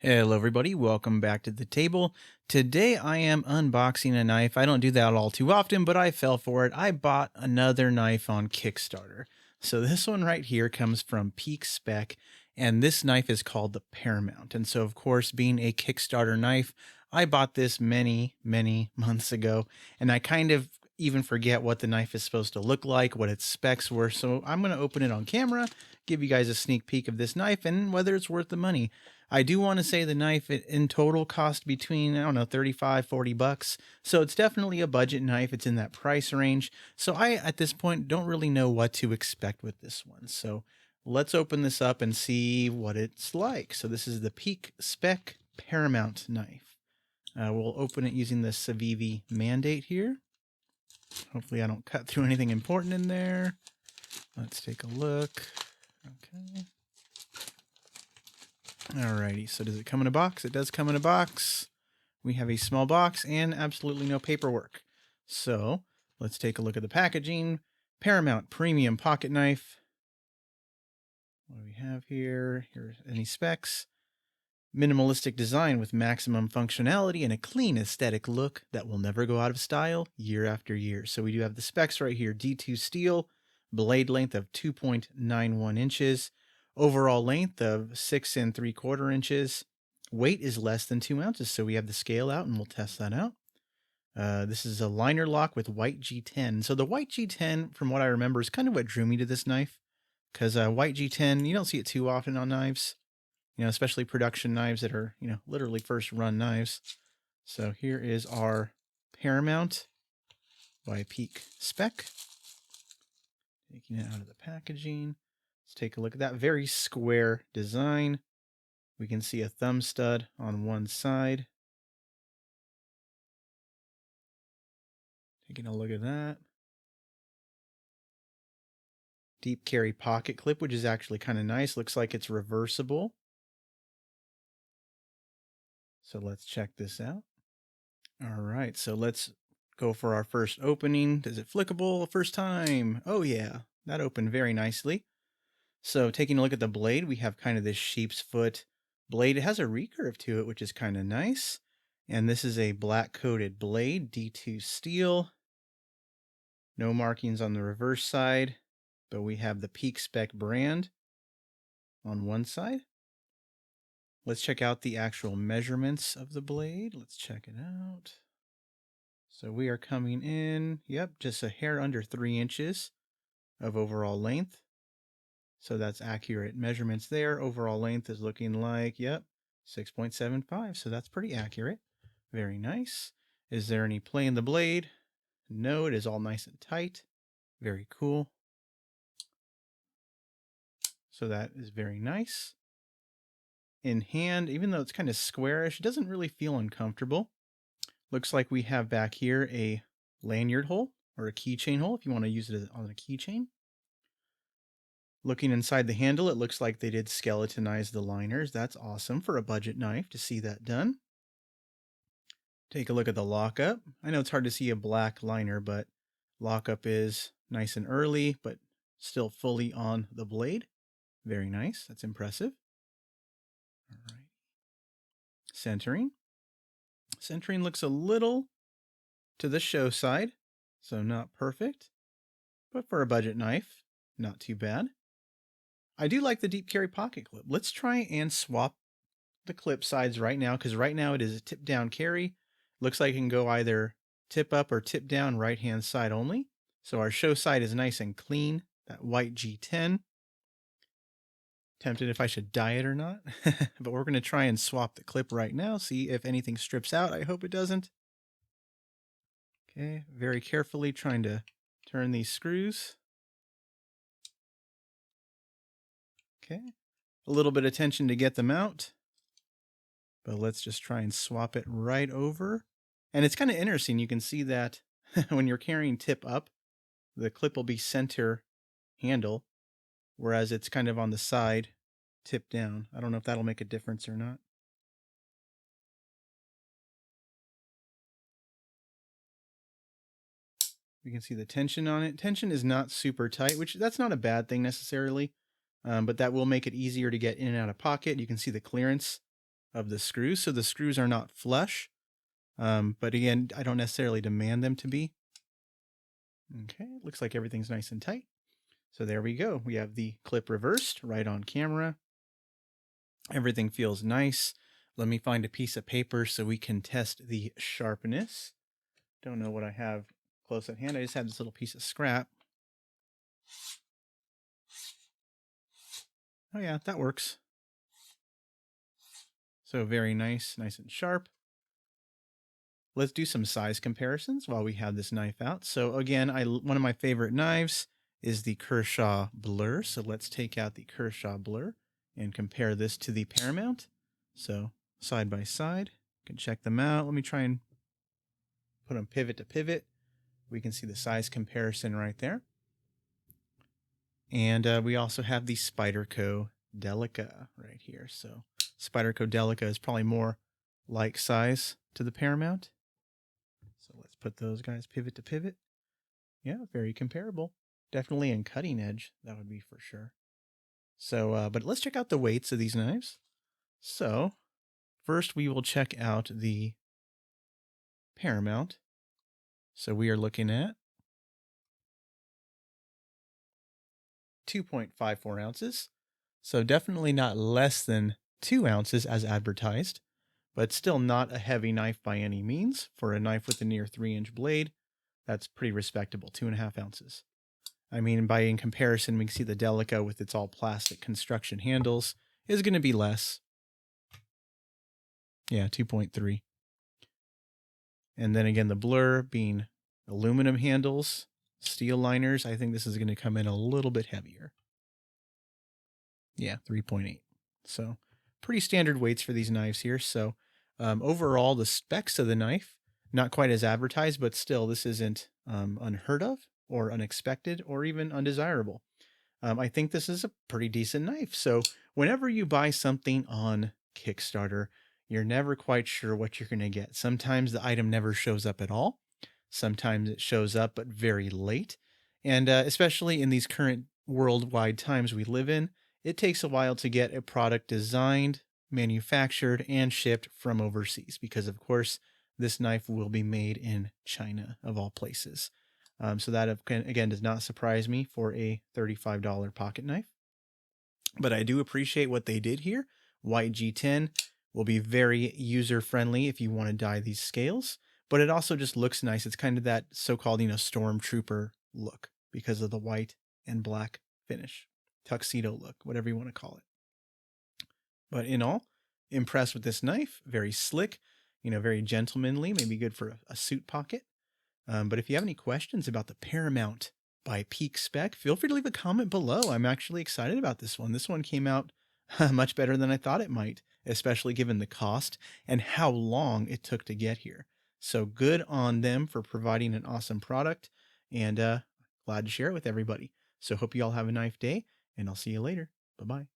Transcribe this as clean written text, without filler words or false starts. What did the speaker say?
Hello everybody, welcome back to the table. Today I am unboxing a knife. I don't do that all too often, but I fell for it. I bought another knife on Kickstarter. So this one right here comes from Peak Spec, and this knife is called the Paramount. And so of course, being a Kickstarter knife, I bought this many months ago, and I kind of even forget what the knife is supposed to look like, what its specs were. So I'm going to open it on camera, give you guys a sneak peek of this knife and whether it's worth the money. I do want to say the knife in total cost between, I don't know, 35, 40 bucks. So it's definitely a budget knife. It's in that price range. So I, at this point, don't really know what to expect with this one. So let's open this up and see what it's like. So this is the Peak Spec Paramount knife. We'll open it using the Civivi mandate here. Hopefully I don't cut through anything important in there. Let's take a look. Okay. Alrighty, so does it come in a box? It does come in a box. We have a small box and absolutely no paperwork. So let's take a look at the packaging. Paramount Premium Pocket Knife. What do we have here? Here are any specs. Minimalistic design with maximum functionality and a clean aesthetic look that will never go out of style year after year. So we do have the specs right here. D2 steel, blade length of 2.91 inches, overall length of 6 3/4 inches. Weight is less than 2 ounces. So we have the scale out and we'll test that out. This is a liner lock with white G10. So the white G10, from what I remember, is kind of what drew me to this knife, because white G10, you don't see it too often on knives, especially production knives that are, literally first run knives. So here is our Paramount by Peak Spec. Taking it out of the packaging. Let's take a look at that very square design. We can see a thumb stud on one side. Taking a look at that. Deep carry pocket clip, which is actually kind of nice. Looks like it's reversible. So let's check this out. All right, so let's go for our first opening. Is it flickable first time? Oh yeah, that opened very nicely. So taking a look at the blade, we have kind of this sheep's foot blade. It has a recurve to it, which is kind of nice. And this is a black coated blade, D2 steel. No markings on the reverse side, but we have the Peak Spec brand on one side. Let's check out the actual measurements of the blade. Let's check it out. So we are coming in, yep, just a hair under 3 inches of overall length. So that's accurate measurements there. Overall length is looking like, yep, 6.75. So that's pretty accurate. Very nice. Is there any play in the blade? No, it is all nice and tight. Very cool. So that is very nice. In hand, even though it's kind of squarish, it doesn't really feel uncomfortable. Looks like we have back here a lanyard hole or a keychain hole if you want to use it on a keychain. Looking inside the handle, it looks like they did skeletonize the liners. That's awesome for a budget knife to see that done. Take a look at the lockup. I know it's hard to see a black liner, but lockup is nice and early, but still fully on the blade. Very nice. That's impressive. All right. Centering. Centering looks a little to the show side, so not perfect, but for a budget knife, not too bad. I do like the deep carry pocket clip. Let's try and swap the clip sides right now, because right now it is a tip down carry. Looks like it can go either tip up or tip down, right hand side only. So our show side is nice and clean, that white G10. Tempted if I should dye it or not, but we're going to try and swap the clip right now, see if anything strips out. I hope it doesn't. Okay, very carefully trying to turn these screws. Okay, a little bit of tension to get them out, but let's just try and swap it right over. And it's kind of interesting. You can see that when you're carrying tip up, the clip will be center handle, whereas it's kind of on the side, tip down. I don't know if that'll make a difference or not. You can see the tension on it. Tension is not super tight, which that's not a bad thing necessarily, but that will make it easier to get in and out of pocket. You can see the clearance of the screws. So the screws are not flush. But again, I don't necessarily demand them to be. Okay, looks like everything's nice and tight. So there we go. We have the clip reversed right on camera. Everything feels nice. Let me find a piece of paper so we can test the sharpness. Don't know what I have close at hand. I just have this little piece of scrap. Oh yeah, that works. So very nice and sharp. Let's do some size comparisons while we have this knife out. So again, one of my favorite knives is the Kershaw Blur. So let's take out the Kershaw Blur and compare this to the Paramount. So side by side, you can check them out. Let me try and put them pivot to pivot. We can see the size comparison right there. And we also have the Spyderco Delica right here. So Spyderco Delica is probably more like size to the Paramount. So let's put those guys pivot to pivot. Yeah, very comparable. Definitely in cutting edge, that would be for sure. So, but let's check out the weights of these knives. So first we will check out the Paramount. So we are looking at 2.54 ounces. So definitely not less than 2 ounces as advertised, but still not a heavy knife by any means. For a knife with a near 3-inch blade, that's pretty respectable, 2.5 ounces. I mean, in comparison, we can see the Delica with its all plastic construction handles is going to be less. Yeah, 2.3. And then again, the Blur being aluminum handles, steel liners, I think this is going to come in a little bit heavier. Yeah, 3.8. So pretty standard weights for these knives here. So overall, the specs of the knife, not quite as advertised, but still this isn't unheard of or unexpected or even undesirable. I think this is a pretty decent knife. So whenever you buy something on Kickstarter, you're never quite sure what you're going to get. Sometimes the item never shows up at all. Sometimes it shows up, but very late. And especially in these current worldwide times we live in, it takes a while to get a product designed, manufactured, and shipped from overseas because, of course, this knife will be made in China, of all places. So that, again, does not surprise me for a $35 pocket knife. But I do appreciate what they did here. White G10 will be very user-friendly if you want to dye these scales. But it also just looks nice. It's kind of that so-called, stormtrooper look because of the white and black finish. Tuxedo look, whatever you want to call it. But in all, impressed with this knife. Very slick, very gentlemanly, maybe good for a suit pocket. But if you have any questions about the Paramount by Peak Spec, feel free to leave a comment below. I'm actually excited about this one. This one came out much better than I thought it might, especially given the cost and how long it took to get here. So good on them for providing an awesome product, and glad to share it with everybody. So hope you all have a nice day, and I'll see you later. Bye-bye.